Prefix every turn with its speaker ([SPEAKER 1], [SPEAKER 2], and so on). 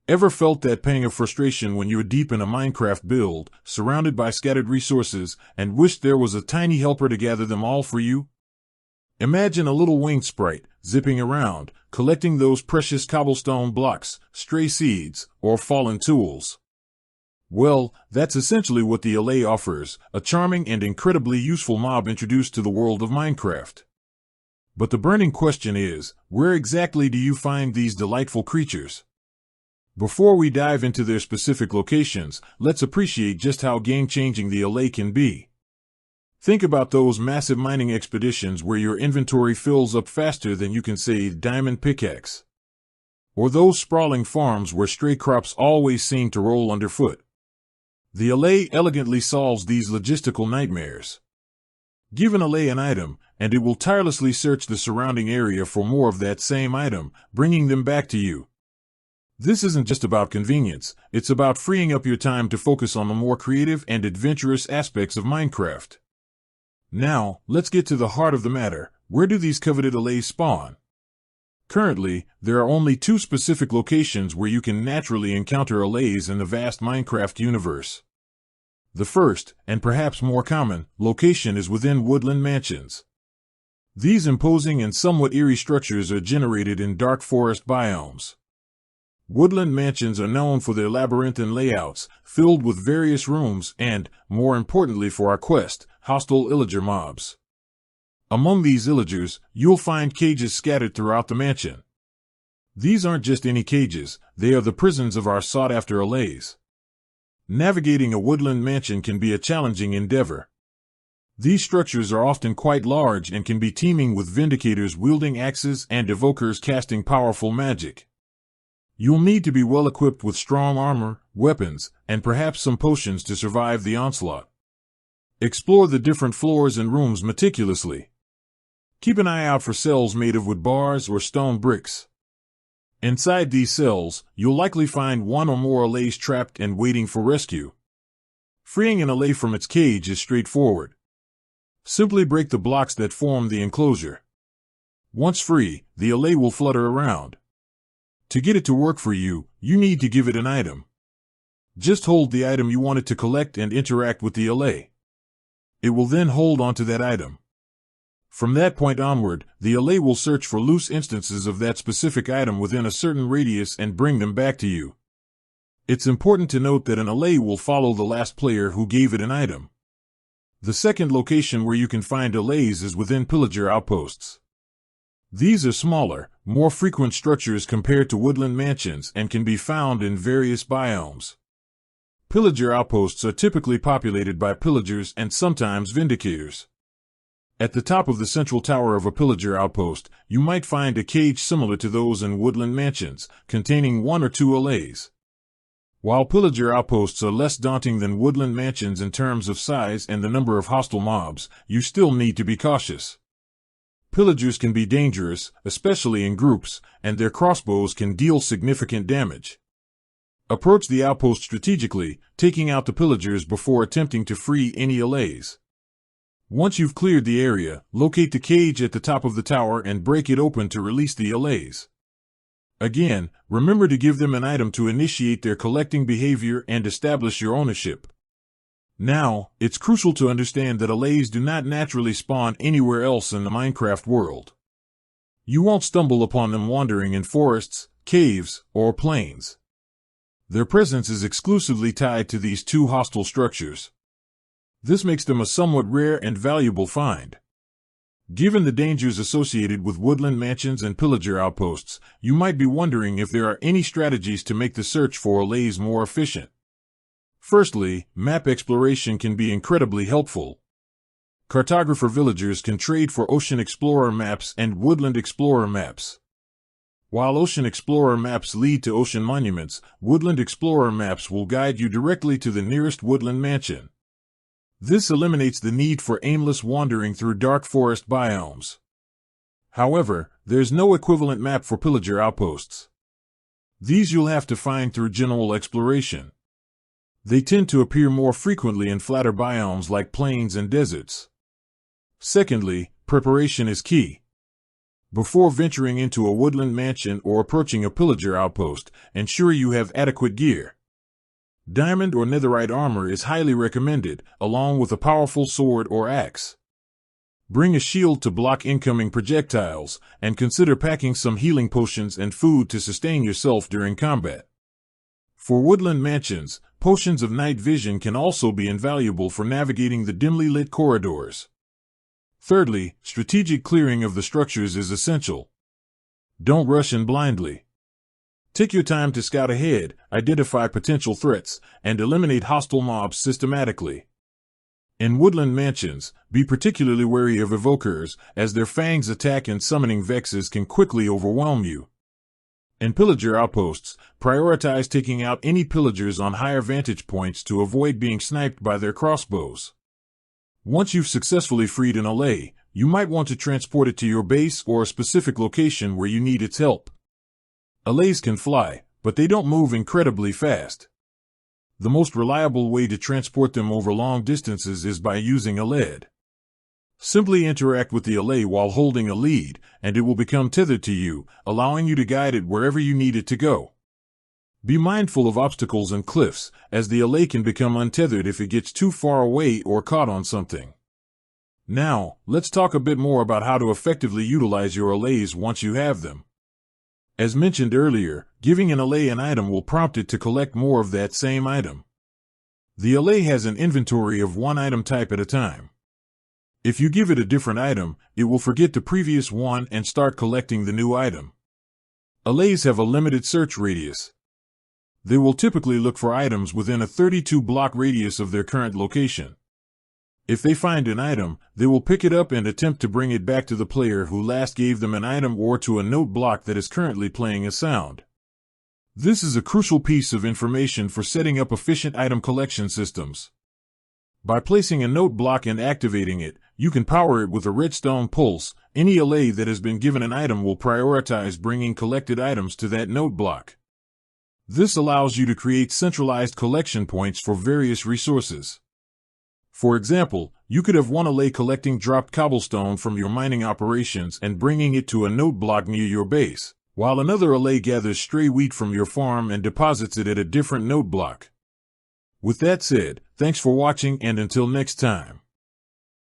[SPEAKER 1] Ever felt that pang of frustration when you were deep in a Minecraft build, surrounded by scattered resources, and wished there was a tiny helper to gather them all for you? Imagine a little winged sprite, zipping around, collecting those precious cobblestone blocks, stray seeds, or fallen tools. Well, that's essentially what the Allay offers, a charming and incredibly useful mob introduced to the world of Minecraft. But the burning question is, where exactly do you find these delightful creatures? Before we dive into their specific locations, let's appreciate just how game-changing the Allay can be. Think about those massive mining expeditions where your inventory fills up faster than you can say diamond pickaxe. Or those sprawling farms where stray crops always seem to roll underfoot. The Allay elegantly solves these logistical nightmares. Give an Allay an item, and it will tirelessly search the surrounding area for more of that same item, bringing them back to you. This isn't just about convenience, it's about freeing up your time to focus on the more creative and adventurous aspects of Minecraft. Now, let's get to the heart of the matter. Where do these coveted Allays spawn? Currently, there are only 2 specific locations where you can naturally encounter Allays in the vast Minecraft universe. The first, and perhaps more common, location is within woodland mansions. These imposing and somewhat eerie structures are generated in dark forest biomes. Woodland mansions are known for their labyrinthine layouts, filled with various rooms and, more importantly for our quest, hostile illager mobs. Among these illagers, you'll find cages scattered throughout the mansion. These aren't just any cages, they are the prisons of our sought-after Allays. Navigating a woodland mansion can be a challenging endeavor. These structures are often quite large and can be teeming with vindicators wielding axes and evokers casting powerful magic. You'll need to be well equipped with strong armor, weapons, and perhaps some potions to survive the onslaught. Explore the different floors and rooms meticulously. Keep an eye out for cells made of wood bars or stone bricks. Inside these cells, you'll likely find one or more Allays trapped and waiting for rescue. Freeing an Allay from its cage is straightforward. Simply break the blocks that form the enclosure. Once free, the Allay will flutter around. To get it to work for you, you need to give it an item. Just hold the item you want it to collect and interact with the Allay. It will then hold onto that item. From that point onward, the Allay will search for loose instances of that specific item within a certain radius and bring them back to you. It's important to note that an Allay will follow the last player who gave it an item. The second location where you can find Allays is within pillager outposts. These are smaller, more frequent structures compared to woodland mansions and can be found in various biomes. Pillager outposts are typically populated by pillagers and sometimes vindicators. At the top of the central tower of a pillager outpost, you might find a cage similar to those in woodland mansions, containing 1 or 2 Allays. While pillager outposts are less daunting than woodland mansions in terms of size and the number of hostile mobs, you still need to be cautious. Pillagers can be dangerous, especially in groups, and their crossbows can deal significant damage. Approach the outpost strategically, taking out the pillagers before attempting to free any Allays. Once you've cleared the area, locate the cage at the top of the tower and break it open to release the Allays. Again, remember to give them an item to initiate their collecting behavior and establish your ownership. Now, it's crucial to understand that Allays do not naturally spawn anywhere else in the Minecraft world. You won't stumble upon them wandering in forests, caves, or plains. Their presence is exclusively tied to these 2 hostile structures. This makes them a somewhat rare and valuable find. Given the dangers associated with woodland mansions and pillager outposts, you might be wondering if there are any strategies to make the search for Allays more efficient. Firstly, map exploration can be incredibly helpful. Cartographer villagers can trade for Ocean Explorer maps and Woodland Explorer maps. While Ocean Explorer maps lead to ocean monuments, Woodland Explorer maps will guide you directly to the nearest woodland mansion. This eliminates the need for aimless wandering through dark forest biomes. However, there's no equivalent map for pillager outposts. These you'll have to find through general exploration. They tend to appear more frequently in flatter biomes like plains and deserts. Secondly, preparation is key. Before venturing into a woodland mansion or approaching a pillager outpost, ensure you have adequate gear. Diamond or netherite armor is highly recommended, along with a powerful sword or axe. Bring a shield to block incoming projectiles, and consider packing some healing potions and food to sustain yourself during combat. For woodland mansions, potions of night vision can also be invaluable for navigating the dimly lit corridors. Thirdly, strategic clearing of the structures is essential. Don't rush in blindly. Take your time to scout ahead, identify potential threats, and eliminate hostile mobs systematically. In woodland mansions, be particularly wary of evokers, as their fangs attack and summoning vexes can quickly overwhelm you. In pillager outposts, prioritize taking out any pillagers on higher vantage points to avoid being sniped by their crossbows. Once you've successfully freed an Allay, you might want to transport it to your base or a specific location where you need its help. Allays can fly, but they don't move incredibly fast. The most reliable way to transport them over long distances is by using a lead. Simply interact with the Allay while holding a lead, and it will become tethered to you, allowing you to guide it wherever you need it to go. Be mindful of obstacles and cliffs, as the Allay can become untethered if it gets too far away or caught on something. Now, let's talk a bit more about how to effectively utilize your Allays once you have them. As mentioned earlier, giving an Allay an item will prompt it to collect more of that same item. The Allay has an inventory of one item type at a time. If you give it a different item, it will forget the previous one and start collecting the new item. Allays have a limited search radius. They will typically look for items within a 32-block radius of their current location. If they find an item, they will pick it up and attempt to bring it back to the player who last gave them an item or to a note block that is currently playing a sound. This is a crucial piece of information for setting up efficient item collection systems. By placing a note block and activating it, you can power it with a redstone pulse. Any Allay that has been given an item will prioritize bringing collected items to that note block. This allows you to create centralized collection points for various resources. For example, you could have one Allay collecting dropped cobblestone from your mining operations and bringing it to a note block near your base, while another Allay gathers stray wheat from your farm and deposits it at a different note block. With that said, thanks for watching, and until next time.